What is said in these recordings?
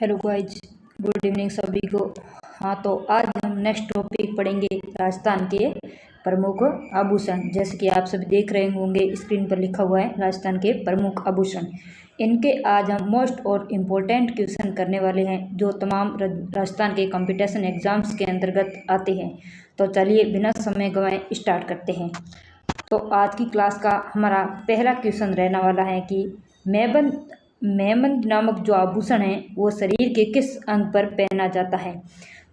Hello guys, good evening सभी को। हाँ, तो आज हम नेक्स्ट टॉपिक पढ़ेंगे राजस्थान के प्रमुख आभूषण। जैसे कि आप सभी देख रहे होंगे स्क्रीन पर लिखा हुआ है राजस्थान के प्रमुख आभूषण। इनके आज हम मोस्ट और इम्पोर्टेंट क्वेश्चन करने वाले हैं जो तमाम राजस्थान के कंपटीशन एग्जाम्स के अंतर्गत आते हैं। तो चलिए बिना समय गंवाए स्टार्ट करते हैं। तो आज की क्लास का हमारा पहला क्वेश्चन रहने वाला है कि मेहबंद नामक जो आभूषण है वो शरीर के किस अंग पर पहना जाता है।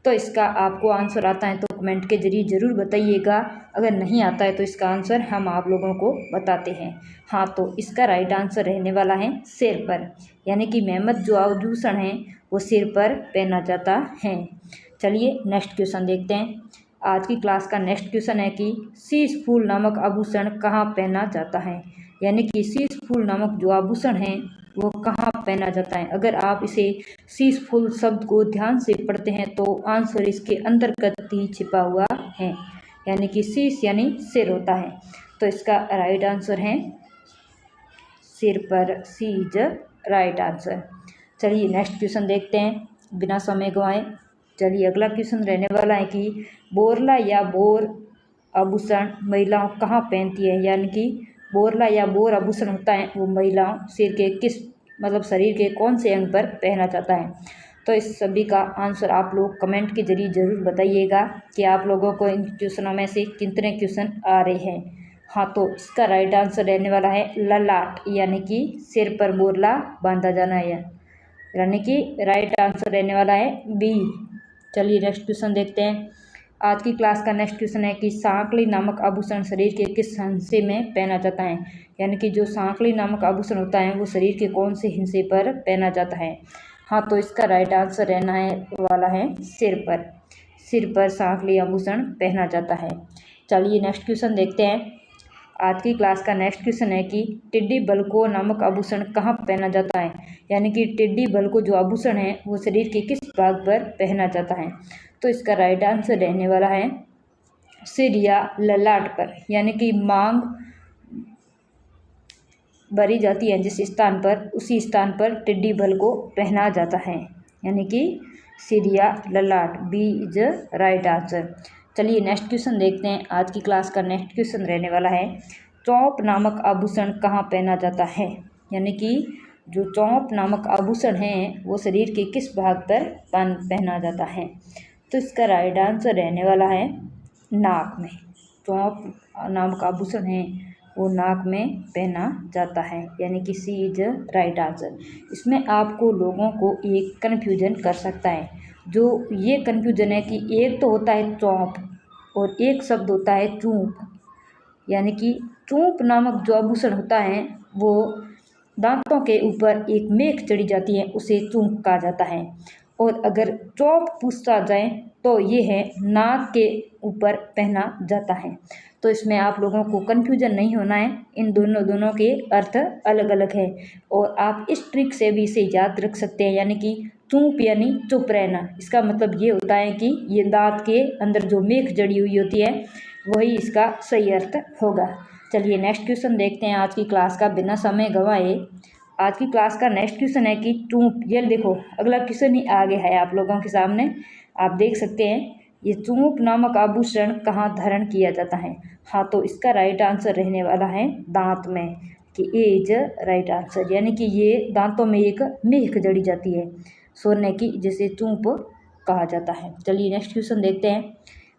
तो इसका आपको आंसर आता है तो कमेंट के जरिए ज़रूर बताइएगा। अगर नहीं आता है तो इसका आंसर हम आप लोगों को बताते हैं। हाँ, तो इसका राइट आंसर रहने वाला है सिर पर, यानी कि मेहबंद जो आभूषण है वो सिर पर पहना जाता है। चलिए नेक्स्ट क्वेश्चन देखते हैं। आज की क्लास का नेक्स्ट क्वेश्चन है कि शीश फूल नामक आभूषण कहाँ पहना जाता है। यानी कि शीश फूल नामक जो आभूषण है वो कहाँ पहना जाता है। अगर आप इसे शीश फूल शब्द को ध्यान से पढ़ते हैं तो आंसर इसके अंतर्गत ही छिपा हुआ है, यानी कि शीश यानी सिर होता है। तो इसका राइट आंसर है सिर पर, सी इज राइट आंसर। चलिए नेक्स्ट क्वेश्चन देखते हैं बिना समय गंवाए। चलिए अगला क्वेश्चन रहने वाला है कि बोरला या बोर आभूषण महिलाओं कहाँ पहनती है। यानी कि बोरला या बोर आभूषण होता है वो महिलाओं सिर के किस शरीर के कौन से अंग पर पहना जाता है। तो इस सभी का आंसर आप लोग कमेंट के जरिए ज़रूर बताइएगा कि आप लोगों को इन क्वेश्चनों में से कितने क्वेश्चन आ रहे हैं। हाँ, तो इसका राइट आंसर रहने वाला है ललाट, यानी कि सिर पर बोरला बांधा जाना है, यानी कि राइट आंसर रहने वाला है बी। चलिए नेक्स्ट क्वेश्चन देखते हैं। आज की क्लास का नेक्स्ट क्वेश्चन है कि सांकली नामक आभूषण शरीर के किस हिस्से में पहना जाता है। यानी कि जो सांकली नामक आभूषण होता है वो शरीर के कौन से हिस्से पर पहना जाता है। हाँ, तो इसका राइट आंसर रहना है वाला है सिर पर। सिर पर सांकली आभूषण पहना जाता है। चलिए नेक्स्ट क्वेश्चन देखते हैं। आज की क्लास का नेक्स्ट क्वेश्चन है कि टिड्डी बलको नामक आभूषण कहाँ पहना जाता है। यानी कि टिड्डी बलको जो आभूषण है वो शरीर के किस भाग पर पहना जाता है। तो इसका राइट आंसर रहने वाला है सिर या ललाट पर, यानी कि मांग भरी जाती है जिस स्थान पर, उसी स्थान पर टिड्डी बल को पहना जाता है, यानी कि सिर या ललाट। B is right answer. चलिए नेक्स्ट क्वेश्चन देखते हैं। आज की क्लास का नेक्स्ट क्वेश्चन रहने वाला है चौंप नामक आभूषण कहाँ पहना जाता है। यानी कि जो चौंप नामक आभूषण है वो शरीर के किस भाग पर पहना जाता है। तो इसका राइट आंसर रहने वाला है नाक में। चौंप नामक आभूषण है वो नाक में पहना जाता है, यानी कि सी इज राइट आंसर। इसमें आपको लोगों को एक कन्फ्यूजन कर सकता है। जो ये कन्फ्यूजन है कि एक तो होता है चौंप और एक शब्द होता है चूंप। यानी कि चूंप नामक जो आभूषण होता है वो दांतों के ऊपर एक मेख चढ़ी जाती है, उसे चूंप कहा जाता है। और अगर चौंप पूछा जाए तो ये है नाक के ऊपर पहना जाता है। तो इसमें आप लोगों को कन्फ्यूजन नहीं होना है। इन दोनों के अर्थ अलग अलग है और आप इस ट्रिक से भी इसे याद रख सकते हैं। यानी कि चूंप यानी चुप रहना, इसका मतलब ये होता है कि ये दांत के अंदर जो मेख जड़ी हुई होती है वही इसका सही अर्थ होगा। चलिए नेक्स्ट क्वेश्चन देखते हैं आज की क्लास का बिना समय गंवाए। आज की क्लास का नेक्स्ट क्वेश्चन है कि चूंप, ये देखो अगला क्वेश्चन ही आगे है आप लोगों के सामने, आप देख सकते हैं ये चूंप नामक आभूषण कहाँ धारण किया जाता है। हाँ, तो इसका राइट आंसर रहने वाला है दांत में, कि ए इज राइट आंसर। यानी कि ये दांतों में एक मेख जड़ी जाती है सोने की, जिसे चूंप कहा जाता है। चलिए नेक्स्ट क्वेश्चन देखते हैं।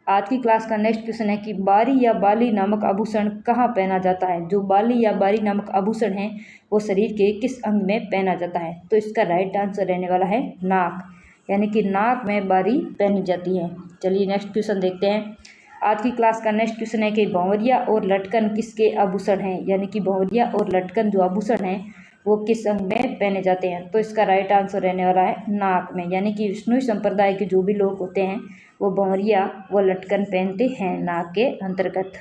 आज की क्लास का नेक्स्ट क्वेश्चन है कि बारी या बाली नामक आभूषण कहाँ पहना जाता है। जो बाली या बारी नामक आभूषण है वो शरीर के किस अंग में पहना जाता है। तो इसका राइट आंसर रहने वाला है नाक, यानी कि नाक में बारी पहनी जाती है। चलिए नेक्स्ट क्वेश्चन देखते हैं। आज की क्लास का नेक्स्ट क्वेश्चन है कि भंवरिया और लटकन किसके आभूषण हैं। यानी कि भंवरिया और लटकन जो आभूषण हैं वो किस अंग में पहने जाते हैं। तो इसका राइट आंसर रहने वाला है नाक में, यानी कि विष्णु संप्रदाय के जो भी लोग होते हैं वो भंवरिया व लटकन पहनते हैं नाक के अंतर्गत।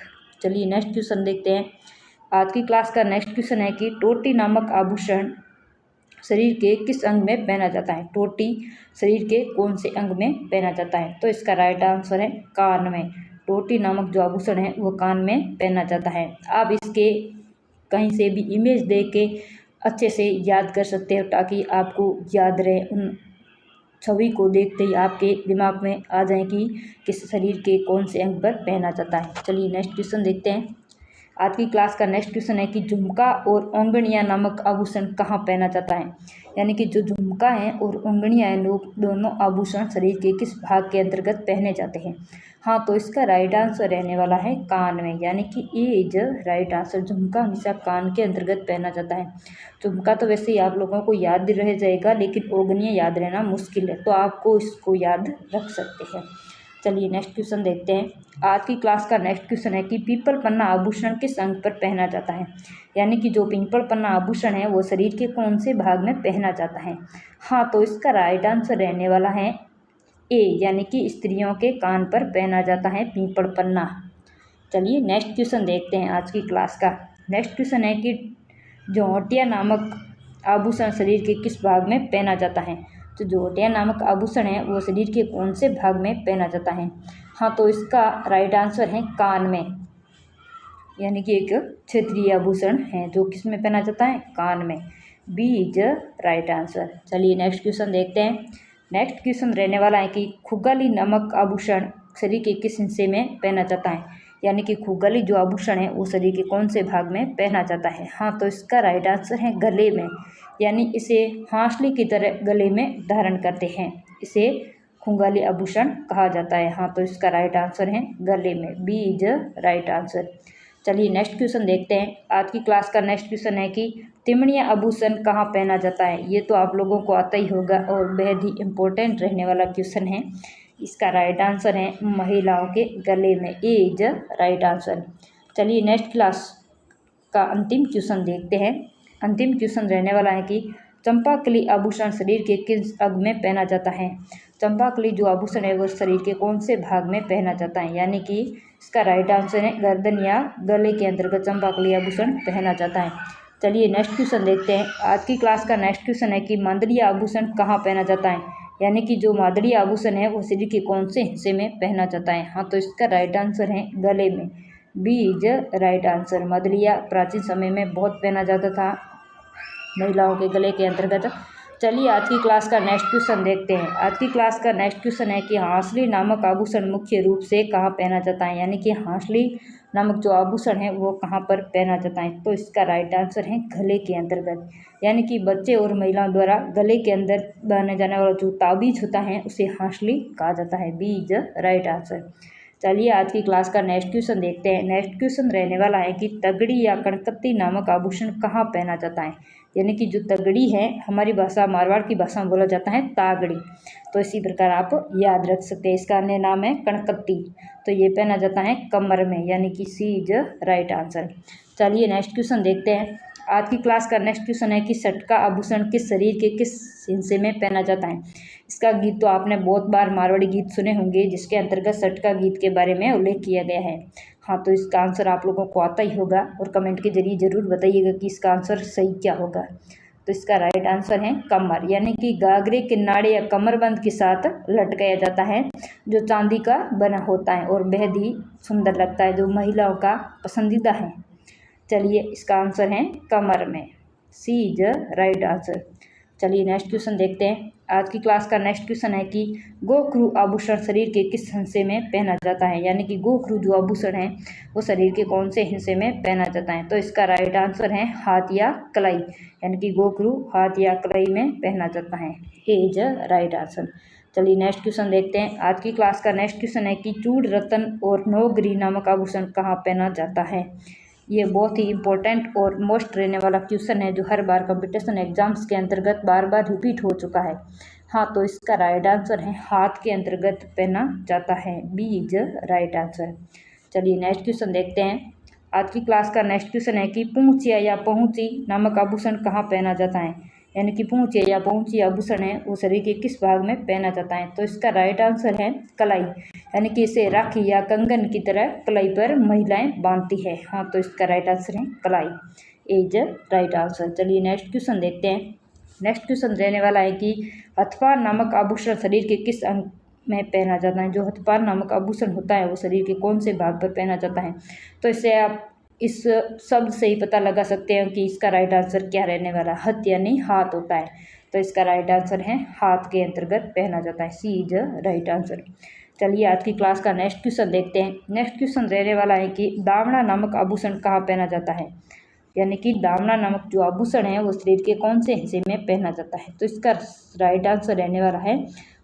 चलिए नेक्स्ट क्वेश्चन देखते हैं। आज की क्लास का नेक्स्ट क्वेश्चन है कि टोटी नामक आभूषण शरीर के किस अंग में पहना जाता है। टोटी शरीर के कौन से अंग में पहना जाता है। तो इसका राइट आंसर है कान में। टोटी नामक जो आभूषण है वो कान में पहना जाता है। आप इसके कहीं से भी इमेज देख के अच्छे से याद कर सकते हो ताकि आपको याद रहे उन छवि को देखते ही आपके दिमाग में आ जाए कि किस शरीर के कौन से अंग पर पहना जाता है। चलिए नेक्स्ट क्वेश्चन देखते हैं। आज की क्लास का नेक्स्ट क्वेश्चन है कि झुमका और ओंगनिया नामक आभूषण कहाँ पहना जाता है। यानी कि जो झुमका है और ओंगनिया है दोनों आभूषण शरीर के किस भाग के अंतर्गत पहने जाते हैं। हाँ, तो इसका राइट आंसर रहने वाला है कान में, यानी कि ए इज राइट आंसर। झुमका हमेशा कान के अंतर्गत पहना जाता है। झुमका तो वैसे ही आप लोगों को याद रह जाएगा, लेकिन ओंगनिया याद रहना मुश्किल है, तो आपको इसको याद रख सकते हैं। चलिए नेक्स्ट क्वेश्चन देखते हैं। आज की क्लास का नेक्स्ट क्वेश्चन है कि पीपल पन्ना आभूषण किस अंग पर पहना जाता है। यानी कि जो पीपल पन्ना आभूषण है वो शरीर के कौन से भाग में पहना जाता है। हाँ, तो इसका राइट आंसर रहने वाला है ए, यानी कि स्त्रियों के कान पर पहना जाता है पीपल पन्ना। चलिए नेक्स्ट क्वेश्चन देखते हैं आज की क्लास का। नेक्स्ट क्वेश्चन है कि जोहटिया नामक आभूषण शरीर के किस भाग में पहना जाता है। तो जोहटिया नामक आभूषण है वो शरीर के कौन से भाग में पहना जाता है। हाँ, तो इसका राइट आंसर है कान में, यानी कि एक क्षेत्रीय आभूषण है जो किस में पहना जाता है, कान में। B is right answer. चलिए नेक्स्ट क्वेश्चन देखते हैं। नेक्स्ट क्वेश्चन रहने वाला है कि खुगाली नामक आभूषण शरीर के किस हिस्से में पहना जाता है। यानी कि खुगाली जो आभूषण है वो शरीर के कौन से भाग में पहना जाता है। हाँ, तो इसका राइट आंसर है गले में, यानी इसे हांसली की तरह गले में धारण करते हैं, इसे खुगाली आभूषण कहा जाता है। हाँ, तो इसका राइट आंसर है गले में। B is right answer. चलिए नेक्स्ट क्वेश्चन देखते हैं। आज की क्लास का नेक्स्ट क्वेश्चन है कि तिमणिया आभूषण कहाँ पहना जाता है। ये तो आप लोगों को आता ही होगा और बेहद ही इम्पोर्टेंट रहने वाला क्वेश्चन है। इसका राइट आंसर है महिलाओं के गले में। ए इज राइट आंसर। चलिए नेक्स्ट क्लास का अंतिम क्वेश्चन देखते हैं। अंतिम क्वेश्चन रहने वाला है कि चंपाकली आभूषण शरीर के किस अंग में पहना जाता है। चंपाकली जो आभूषण है वो शरीर के कौन से भाग में पहना जाता है। यानी कि इसका राइट आंसर है गर्दन या गले के अंतर्गत चंपाकली आभूषण पहना जाता है। चलिए नेक्स्ट क्वेश्चन देखते हैं। आज की क्लास का नेक्स्ट क्वेश्चन है कि मांदड़िया आभूषण कहाँ पहना जाता है। यानी कि जो मांदड़िया आभूषण है वो शरीर के कौन से हिस्से में पहना जाता है। हाँ, तो इसका राइट आंसर है गले में। B is right answer. Mandariya प्राचीन समय में बहुत पहना जाता था महिलाओं के गले के अंतर्गत। चलिए आज की क्लास का नेक्स्ट क्वेश्चन देखते हैं। आज की क्लास का नेक्स्ट क्वेश्चन है कि हांसली नामक आभूषण मुख्य रूप से कहाँ पहना जाता है। यानी कि हांसली नामक जो आभूषण है वो कहाँ पर पहना जाता है। तो इसका राइट आंसर है गले के अंतर्गत, यानी कि बच्चे और महिलाओं द्वारा गले के अंदर पहने जाने वाला जो ताबीज होता है उसे हांसली कहा जाता है। B is right answer. चलिए आज की क्लास का नेक्स्ट क्वेश्चन देखते हैं। नेक्स्ट क्वेश्चन रहने वाला है कि तगड़ी या कणकत्ती नामक आभूषण कहाँ पहना जाता है। यानी कि जो तगड़ी है हमारी भाषा मारवाड़ की भाषा में बोला जाता है तागड़ी, तो इसी प्रकार आप याद रख सकते हैं। इसका अन्य नाम है कणकत्ती, तो ये पहना जाता है कमर में, यानी कि सी इज राइट आंसर। चलिए नेक्स्ट क्वेश्चन देखते हैं। आज की क्लास का नेक्स्ट क्वेश्चन है कि सटका आभूषण किस शरीर के किस हिस्से में पहना जाता है। इसका गीत तो आपने बहुत बार मारवाड़ी गीत सुने होंगे जिसके अंतर्गत सटका गीत के बारे में उल्लेख किया गया है। हाँ, तो इसका आंसर आप लोगों को आता ही होगा और कमेंट के जरिए जरूर बताइएगा कि इसका आंसर सही क्या होगा। तो इसका राइट आंसर है कमर, यानी कि गागरे के नाड़े या कमरबंद के साथ लटकाया जाता है जो चांदी का बना होता है और बेहद ही सुंदर लगता है, जो महिलाओं का पसंदीदा है। चलिए इसका आंसर है कमर में। सी इज राइट आंसर। चलिए नेक्स्ट क्वेश्चन देखते हैं। आज की क्लास का नेक्स्ट क्वेश्चन है कि गोखरू आभूषण शरीर के किस हिस्से में पहना जाता है। यानी कि गोखरू जो आभूषण है वो शरीर के कौन से हिस्से में पहना जाता है। तो इसका राइट आंसर है हाथ या कलाई, यानी कि गोखरू हाथ या कलाई में पहना जाता है। ए इज राइट आंसर। चलिए नेक्स्ट क्वेश्चन देखते हैं। आज की क्लास का नेक्स्ट क्वेश्चन है कि चूड़ रतन और नौगरी नामक आभूषण कहाँ पहना जाता है। ये बहुत ही इंपॉर्टेंट और मोस्ट रहने वाला क्वेश्चन है जो हर बार कंपटीशन एग्जाम्स के अंतर्गत बार बार रिपीट हो चुका है। हाँ, तो इसका राइट आंसर है हाथ के अंतर्गत पहना जाता है। B is right answer. चलिए नेक्स्ट क्वेश्चन देखते हैं। आज की क्लास का नेक्स्ट क्वेश्चन है कि पूंछिया या पहुंची नामक आभूषण कहाँ पहना जाता है। यानी कि पूंछिया या पहुंची आभूषण है वो शरीर के किस भाग में पहना जाता है। तो इसका राइट आंसर है कलाई, यानी कि इसे राखी या कंगन की तरह कलाई पर महिलाएं बांधती है। हाँ, तो इसका राइट आंसर है कलाई। Is right answer. चलिए नेक्स्ट क्वेश्चन देखते हैं। नेक्स्ट क्वेश्चन रहने वाला है कि हथपार नामक आभूषण शरीर के किस अंग में पहना जाता है। जो हथपार नामक आभूषण होता है वो शरीर के कौन से भाग पर पहना जाता है। तो इसे आप इस शब्द से ही पता लगा सकते हैं कि इसका राइट आंसर क्या रहने वाला है। हथ यानी हाथ होता है, तो इसका राइट आंसर है हाथ के अंतर्गत पहना जाता है। सी इज राइट आंसर। चलिए आज की क्लास का नेक्स्ट क्वेश्चन देखते हैं। नेक्स्ट क्वेश्चन रहने वाला है कि दामना नामक आभूषण कहाँ पहना जाता है, यानी कि दामना नामक जो आभूषण है वो शरीर के कौन से हिस्से में पहना जाता है। तो इसका राइट आंसर रहने वाला है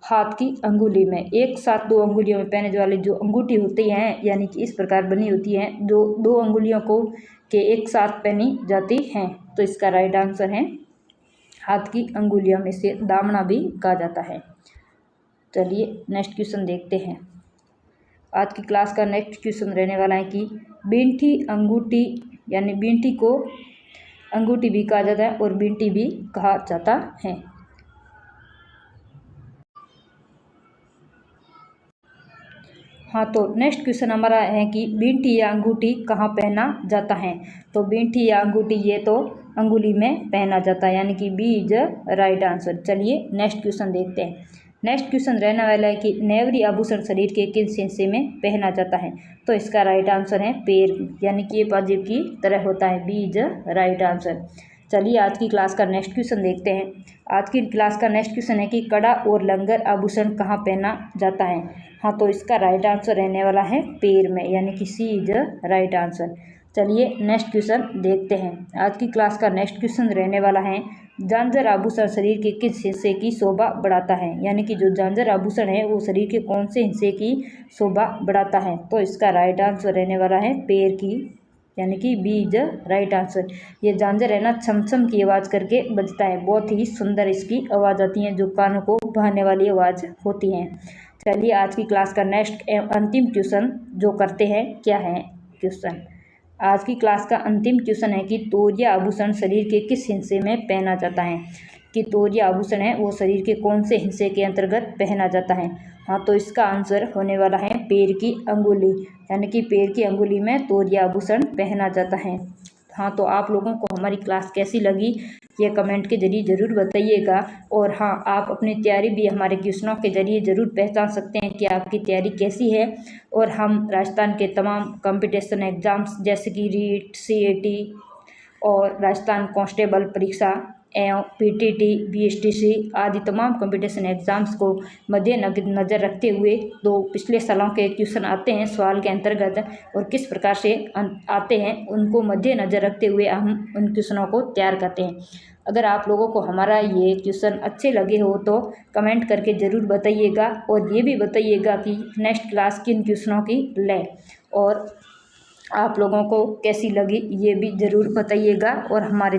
हाथ की अंगुली में। एक साथ दो अंगुलियों में पहने वाली जो अंगूठी होती हैं, यानी कि इस प्रकार बनी होती हैं, जो दो अंगुलियों को के एक साथ पहनी जाती हैं। तो इसका राइट आंसर है हाथ की अंगुलियों में से दामना भी कहा जाता है। चलिए नेक्स्ट क्वेश्चन देखते हैं। आज की क्लास का नेक्स्ट क्वेश्चन रहने वाला है कि बींठी अंगूठी, यानी बींठी को अंगूठी भी कहा जाता है और बींटी भी कहा जाता है। हाँ, तो नेक्स्ट क्वेश्चन हमारा है कि बींटी या अंगूठी कहाँ पहना जाता है। तो बींठी या अंगूठी ये तो अंगुली में पहना जाता है, यानी कि बी इज राइट आंसर। चलिए नेक्स्ट क्वेश्चन देखते हैं। नेक्स्ट क्वेश्चन रहने वाला है कि नेवरी आभूषण शरीर के किस हिस्से में पहना जाता है। तो इसका राइट आंसर है पैर, यानी कि ये पाजेब की तरह होता है। B is right answer. चलिए आज की क्लास का नेक्स्ट क्वेश्चन देखते हैं। आज की क्लास का नेक्स्ट क्वेश्चन है कि कड़ा और लंगर आभूषण कहाँ पहना जाता है। हाँ, तो इसका राइट आंसर रहने वाला है पैर में, यानी कि सी इज राइट आंसर। चलिए नेक्स्ट क्वेश्चन देखते हैं। आज की क्लास का नेक्स्ट क्वेश्चन रहने वाला है झांझर आभूषण शरीर के किस हिस्से की शोभा बढ़ाता है, यानी कि जो झांझर आभूषण है वो शरीर के कौन से हिस्से की शोभा बढ़ाता है। तो इसका राइट आंसर रहने वाला है पैर की, यानी कि बी इज राइट आंसर। ये झांझर है ना, छम छम की आवाज़ करके बजता है, बहुत ही सुंदर इसकी आवाज़ आती है, जो कानों को भाने वाली आवाज़ होती है। चलिए आज की क्लास का नेक्स्ट अंतिम क्वेश्चन जो करते हैं, क्या है क्वेश्चन। आज की क्लास का अंतिम क्वेश्चन है कि तोरिया आभूषण शरीर के किस हिस्से में पहना जाता है, कि तोरिया आभूषण है वो शरीर के कौन से हिस्से के अंतर्गत पहना जाता है। हाँ, तो इसका आंसर होने वाला है पैर की अंगुली, यानी कि पैर की अंगुली में तोरिया आभूषण पहना जाता है। हाँ, तो आप लोगों को हमारी क्लास कैसी लगी ये कमेंट के जरिए ज़रूर बताइएगा। और हाँ, आप अपनी तैयारी भी हमारे क्वेश्चनों के जरिए ज़रूर पहचान सकते हैं कि आपकी तैयारी कैसी है। और हम राजस्थान के तमाम कंपटीशन एग्ज़ाम्स जैसे कि रीट, CAT और राजस्थान कांस्टेबल परीक्षा एवं PTT, BSTC आदि तमाम कंपटीशन एग्ज़ाम्स को मद्देनज़र रखते हुए दो पिछले सालों के क्वेश्चन आते हैं सवाल के अंतर्गत, और किस प्रकार से आते हैं उनको मद्देनज़र रखते हुए हम उन क्वेश्चनों को तैयार करते हैं। अगर आप लोगों को हमारा ये क्वेश्चन अच्छे लगे हो तो कमेंट करके ज़रूर बताइएगा, और ये भी बताइएगा कि नेक्स्ट क्लास किन क्वेश्चनों की लें, और आप लोगों को कैसी लगी ये भी ज़रूर बताइएगा। और हमारे